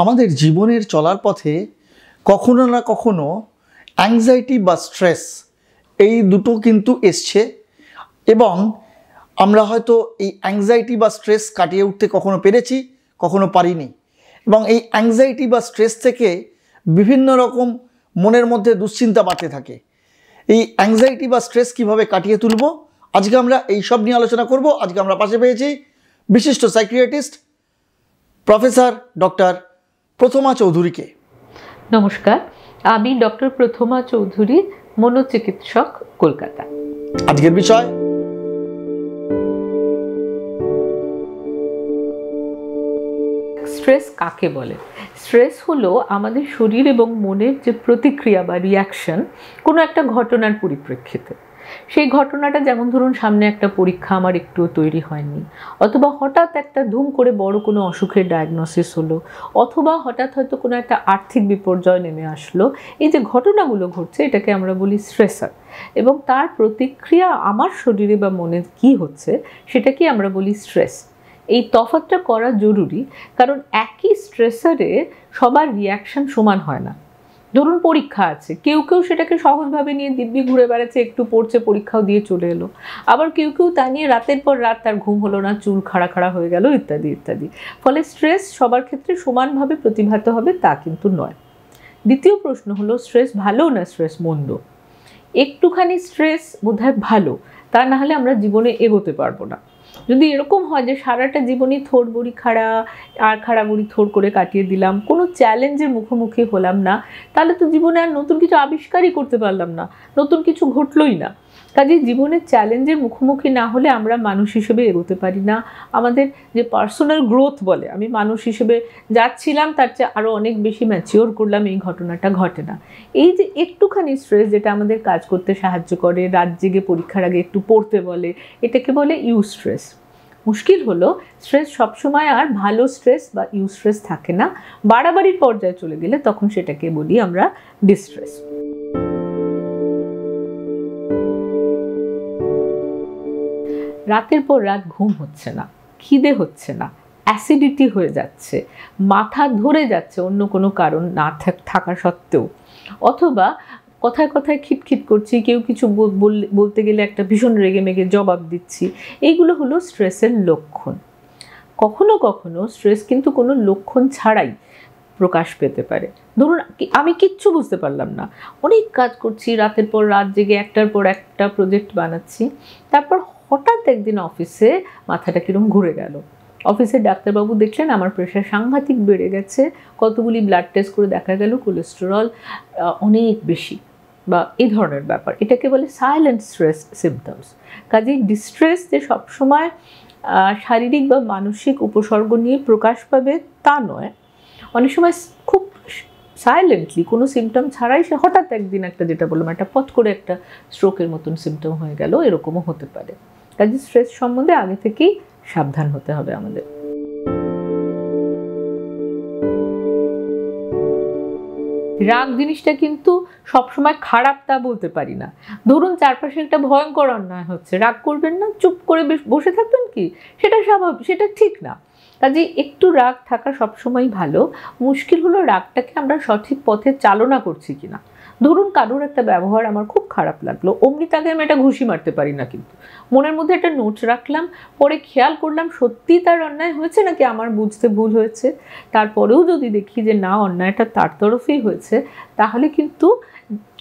আমাদের জীবনের চলার পথে কখনো না কখনো অ্যাংজাইটি বা স্ট্রেস এই দুটো কিন্তু এসছে এবং আমরা হয়তো এই অ্যাংজাইটি বা স্ট্রেস কাটিয়ে উঠতে কখনো পেরেছি, কখনো পারিনি। এবং এই অ্যাংজাইটি বা স্ট্রেস থেকে বিভিন্ন রকম মনের মধ্যে দুশ্চিন্তা বাড়তে থাকে। এই অ্যাংজাইটি বা স্ট্রেস কিভাবে কাটিয়ে তুলব, আজকে আমরা এই সব নিয়ে আলোচনা করব। আজকে আমরা পাশে পেয়েছি বিশিষ্ট সাইকিয়াট্রিস্ট প্রফেসর ডক্টর প্রথমা চৌধুরীকে। নমস্কার, আমি ডক্টর প্রথমা চৌধুরী, মনোচিকিৎসক, কলকাতা। আজকের বিষয় স্ট্রেস কাকে বলে? স্ট্রেস হলো আমাদের শরীর এবং মনের যে প্রতিক্রিয়া বা রিয়াকশন কোনো একটা ঘটনার পরিপ্রেক্ষিতে। সেই ঘটনাটা যেমন ধরুন, সামনে একটা পরীক্ষা আমার একটুও তৈরি হয়নি, অথবা হঠাৎ একটা ধুম করে বড় কোনো অসুখের ডায়াগনোসিস হলো, অথবা হঠাৎ হয়তো কোনো একটা আর্থিক বিপর্যয় নেমে আসলো। এই যে ঘটনাগুলো ঘটছে এটাকে আমরা বলি স্ট্রেসার, এবং তার প্রতিক্রিয়া আমার শরীরে বা মনে কি হচ্ছে সেটাকে আমরা বলি স্ট্রেস। এই তফাৎটা করা জরুরি, কারণ একই স্ট্রেসারে সবার রিয়াকশান সমান হয় না। ধরুন পরীক্ষা আছে, কেউ কেউ সেটাকে সহজভাবে নিয়ে দিব্যি ঘুরে বেড়াচ্ছে, একটু পড়ছে, পরীক্ষাও দিয়ে চলে এলো। আবার কেউ কেউ তা নিয়ে রাতের পর রাত তার ঘুম হলো না, চুল খাড়া খাড়া হয়ে গেল, ইত্যাদি ইত্যাদি। ফলে স্ট্রেস সবার ক্ষেত্রে সমানভাবে প্রতিভাত হবে তা কিন্তু নয়। দ্বিতীয় প্রশ্ন হলো, স্ট্রেস ভালো না স্ট্রেস মন্দ? একটুখানি স্ট্রেস বোধহয় ভালো, তা না হলে আমরা জীবনে এগোতে পারবো না। যদি এরকম হয় যে সারাটা জীবনই থোড় বড়ি খাড়া আর খাড়া বড়ি থোড় করে কাটিয়ে দিলাম, কোনো চ্যালেঞ্জের মুখোমুখি হলাম না, তাহলে তো জীবনে আর নতুন কিছু আবিষ্কারই করতে পারলাম না, নতুন কিছু ঘটলই না। কাজে জীবনের চ্যালেঞ্জের মুখোমুখি না হলে আমরা মানুষ হিসেবে এগোতে পারি না। আমাদের যে পার্সোনাল গ্রোথ বলে, আমি মানুষ হিসেবে যাচ্ছিলাম তার চেয়ে আরও অনেক বেশি ম্যাচিওর করলাম, এই ঘটনাটা ঘটে না। এই যে একটুখানি স্ট্রেস যেটা আমাদের কাজ করতে সাহায্য করে, রাত জেগে পরীক্ষার আগে একটু পড়তে বলে, এটাকে বলে ইউস্ট্রেস। মুশকিল হলো, স্ট্রেস সবসময় আর ভালো স্ট্রেস বা ইউস্ট্রেস থাকে না। বাড়াবাড়ির পর্যায়ে চলে গেলে তখন সেটাকে বলি আমরা ডিস্ট্রেস। রাতের পর রাত ঘুম হচ্ছে না, খিদে হচ্ছে না, অ্যাসিডিটি হয়ে যাচ্ছে, মাথা ধরে যাচ্ছে অন্য কোনো কারণ না থাকা সত্ত্বেও, অথবা কথায় কথায় খিটখিট করছি, কেউ কিছু বলতে গেলে একটা ভীষণ রেগে মেগে জবাব দিচ্ছি, এইগুলো হলো স্ট্রেসের লক্ষণ। কখনো কখনো স্ট্রেস কিন্তু কোনো লক্ষণ ছাড়াই প্রকাশ পেতে পারে। ধরুন আমি কিচ্ছু বুঝতে পারলাম না, অনেক কাজ করছি, রাতের পর রাত জেগে একটার পর একটা প্রজেক্ট বানাচ্ছি, তারপর হঠাৎ একদিন অফিসে মাথাটা কিরম ঘুরে গেল। অফিসের ডাক্তারবাবু দেখলেন আমার প্রেশার সাংঘাতিক বেড়ে গেছে, কতগুলি ব্লাড টেস্ট করে দেখা গেল কোলেস্টেরল অনেক বেশি, বা এই ধরনের ব্যাপার। এটাকে বলে সাইলেন্ট স্ট্রেস সিমটমস। কাজেই ডিস্ট্রেস যে সবসময় শারীরিক বা মানসিক উপসর্গ নিয়ে প্রকাশ পাবে তা নয়। অনেক সময় খুব সাইলেন্টলি কোনো সিমটম ছাড়াই সে হঠাৎ একদিন একটা, যেটা বললাম, একটা পথ করে একটা স্ট্রোকের মতন সিমটম হয়ে গেল, এরকমও হতে পারে। কাজে স্ট্রেস সম্বন্ধে আগে থেকেই সাবধান হতে হবে আমাদের। রাগ জিনিসটা কিন্তু সবসময় খারাপ তা বলতে পারি না। ধরুন চারপাশে একটা ভয়ঙ্কর অন্যায় হচ্ছে, রাগ করবেন না, চুপ করে বসে থাকবেন কি? সেটা স্বাভাবিক, সেটা ঠিক না। কাজে একটু রাগ থাকা সবসময় ভালো। মুশকিল হলো রাগটাকে আমরা সঠিক পথে চালনা করছি কিনা। ধরুন কারোর একটা ব্যবহার আমার খুব খারাপ লাগলো, অমনি তাকে আমি একটা ঘুষি মারতে পারি না, কিন্তু মনের মধ্যে একটা নোট রাখলাম, পরে খেয়াল করলাম সত্যিই তার অন্যায় হয়েছে নাকি আমার বুঝতে ভুল হয়েছে। তারপরেও যদি দেখি যে না, অন্যায়টা তার তরফেই হয়েছে, তাহলে কিন্তু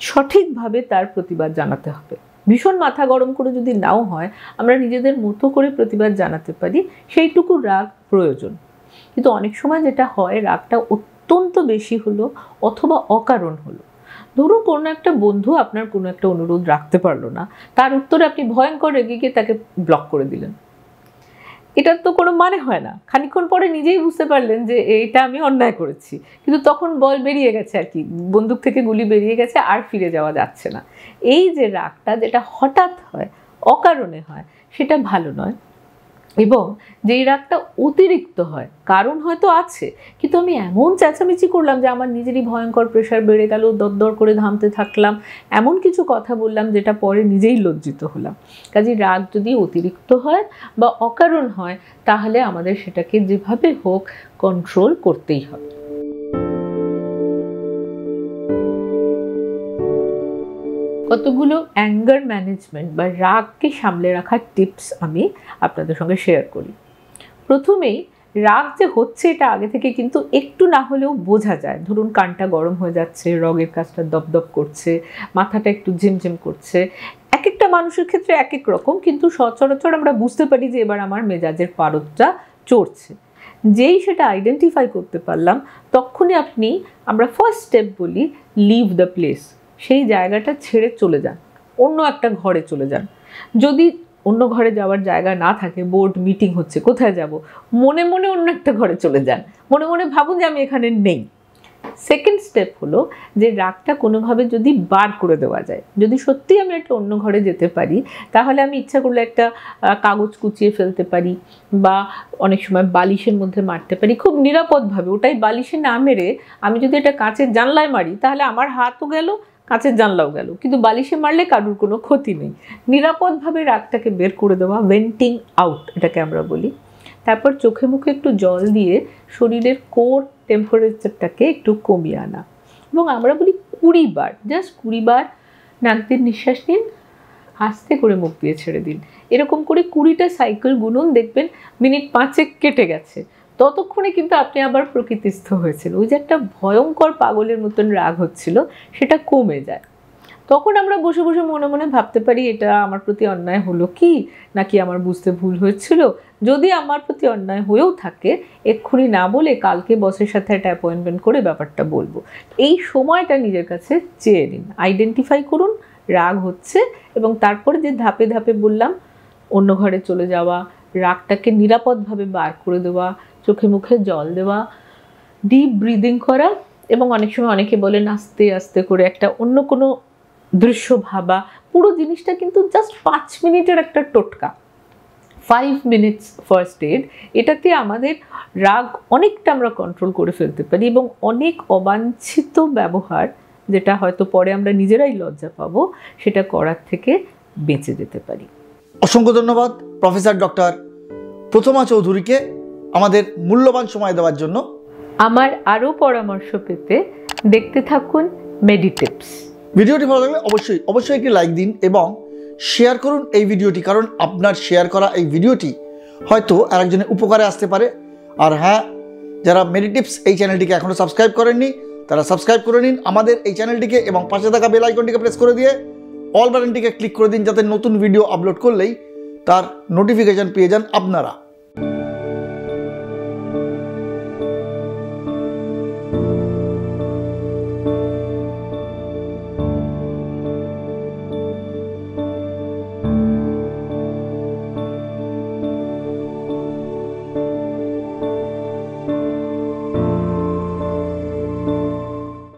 সঠিকভাবে তার প্রতিবাদ জানাতে হবে। ভীষণ মাথা গরম করে যদি নাও হয়, আমরা নিজেদের মতো করে প্রতিবাদ জানাতে পারি, সেইটুকু রাগ প্রয়োজন। কিন্তু অনেক সময় যেটা হয়, রাগটা অত্যন্ত বেশি হলো অথবা অকারণ হলো। ধরুন কোনো একটা বন্ধু আপনার কোনো একটা অনুরোধ রাখতে পারলো না, তার উত্তরে আপনি ভয়ঙ্কর রেগে গিয়ে তাকে ব্লক করে দিলেন। এটার তো কোনো মানে হয় না। খানিকক্ষণ পরে নিজেই বুঝতে পারলেন যে এইটা আমি অন্যায় করেছি, কিন্তু তখন বল বেরিয়ে গেছে, আর কি বন্দুক থেকে গুলি বেরিয়ে গেছে, আর ফিরে যাওয়া যাচ্ছে না। এই যে রাগটা যেটা হঠাৎ হয়, অকারণে হয়, সেটা ভালো নয়। এবং যেই রাগটা অতিরিক্ত হয়, কারণ হয়তো আছে, কিন্তু আমি এমন চেঁচামেচি করলাম যে আমার নিজেরই ভয়ঙ্কর প্রেশার বেড়ে গেল, দরদর করে ঘামতে থাকলাম, এমন কিছু কথা বললাম যেটা পরে নিজেই লজ্জিত হলাম। কাজে রাগ যদি অতিরিক্ত হয় বা অকারণ হয়, তাহলে আমাদের সেটাকে যেভাবে হোক কন্ট্রোল করতেই হবে। কতগুলো অ্যাঙ্গার ম্যানেজমেন্ট বা রাগকে সামলে রাখার টিপস আমি আপনাদের সঙ্গে শেয়ার করি। প্রথমেই রাগ যে হচ্ছে এটা আগে থেকে কিন্তু একটু না হলেও বোঝা যায়। ধরুন কানটা গরম হয়ে যাচ্ছে, রগের কাজটা দপদপ করছে, মাথাটা একটু ঝিমঝিম করছে। এক একটা মানুষের ক্ষেত্রে এক এক রকম, কিন্তু সচরাচর আমরা বুঝতে পারি যে এবার আমার মেজাজের পারদটা চড়ছে। যেই সেটা আইডেন্টিফাই করতে পারলাম তখনই আমরা ফার্স্ট স্টেপ বলি লিভ দ্য প্লেস। সেই জায়গাটা ছেড়ে চলে যান, অন্য একটা ঘরে চলে যান। যদি অন্য ঘরে যাওয়ার জায়গা না থাকে, বোর্ড মিটিং হচ্ছে, কোথায় যাব, মনে মনে অন্য একটা ঘরে চলে যান, মনে মনে ভাবুন যে আমি এখানে নেই। সেকেন্ড স্টেপ হলো যে রাগটা কোনোভাবে যদি বার করে দেওয়া যায়। যদি সত্যি আমি একটা অন্য ঘরে যেতে পারি তাহলে আমি ইচ্ছা করলে একটা কাগজ কুচিয়ে ফেলতে পারি বা অনেক সময় বালিশের মধ্যে মারতে পারি খুব নিরাপদভাবে। ওটাই বালিশে না মেরে আমি যদি এটা কাঁচের জানলায় মারি তাহলে আমার হাতও গেল, কাঁচের জানলাও গেল, কিন্তু বালিশে মারলে কারুর কোনো ক্ষতি নেই। নিরাপদভাবে রাগটাকে বের করে দেওয়া, ভেন্টিং আউট এটাকে আমরা বলি। তারপর চোখে মুখে একটু জল দিয়ে শরীরের কোর টেম্পারেচারটাকে একটু কমিয়ে আনা। এবং আমরা বলি 20 বার, জাস্ট 20 বার নাক দিয়ে নিঃশ্বাস নিন, আস্তে করে মুখ দিয়ে ছেড়ে দিন। এরকম করে 20টা সাইকেল গুনুন, দেখবেন মিনিট 5 কেটে গেছে। ততক্ষণে কিন্তু আপনি আবার প্রকৃতিস্থ হয়েছেন। ওই যে একটা ভয়ঙ্কর পাগলের মতন রাগ হচ্ছিল সেটা কমে যায়। তখন আমরা বসে বসে মনে মনে ভাবতে পারি এটা আমার প্রতি অন্যায় হলো কি, নাকি আমার বুঝতে ভুল হয়েছিল। যদি আমার প্রতি অন্যায় হয়েও থাকে এক্ষুনি না বলে কালকে বসের সাথে একটা অ্যাপয়েন্টমেন্ট করে ব্যাপারটা বলবো। এই সময়টা নিজের কাছে চেয়ে নিন, আইডেন্টিফাই করুন রাগ হচ্ছে, এবং তারপরে যে ধাপে ধাপে বললাম অন্য ঘরে চলে যাওয়া, রাগটাকে নিরাপদভাবে বার করে দেওয়া, চোখে মুখে জল দেওয়া, ডিপ ব্রিদিং করা, এবং অনেক সময় অনেকে বলেন আস্তে আস্তে করে একটা অন্য কোনো দৃশ্য ভাবা। পুরো জিনিসটা কিন্তু জাস্ট 5 মিনিটের একটা টোটকা, 5 মিনিটস ফার্স্ট এড। এটাতে আমাদের রাগ অনেকটা আমরা কন্ট্রোল করে ফেলতে পারি এবং অনেক অবাঞ্ছিত ব্যবহার, যেটা হয়তো পরে আমরা নিজেরাই লজ্জা পাবো, সেটা করার থেকে বেঁচে যেতে পারি। অসংখ্য ধন্যবাদ প্রফেসর ডক্টর প্রথমা চৌধুরীকে আমাদের মূল্যবান সময় দেওয়ার জন্য। আমার আরও পরামর্শ পেতে দেখতে থাকুন মেডিটিপস। ভিডিওটি ভালো লাগলে অবশ্যই একটি লাইক দিন এবং শেয়ার করুন এই ভিডিওটি, কারণ আপনার শেয়ার করা এই ভিডিওটি হয়তো আরেকজনের উপকারে আসতে পারে। আর হ্যাঁ, যারা মেডিটিপস এই চ্যানেলটিকে এখনও সাবস্ক্রাইব করেননি তারা সাবস্ক্রাইব করে নিন আমাদের এই চ্যানেলটিকে, এবং পাশে থাকা বেল আইকনটিকে প্রেস করে দিয়ে অল বাটনটিকে ক্লিক করে দিন, যাতে নতুন ভিডিও আপলোড করলেই তার নোটিফিকেশান পেয়ে যান আপনারা।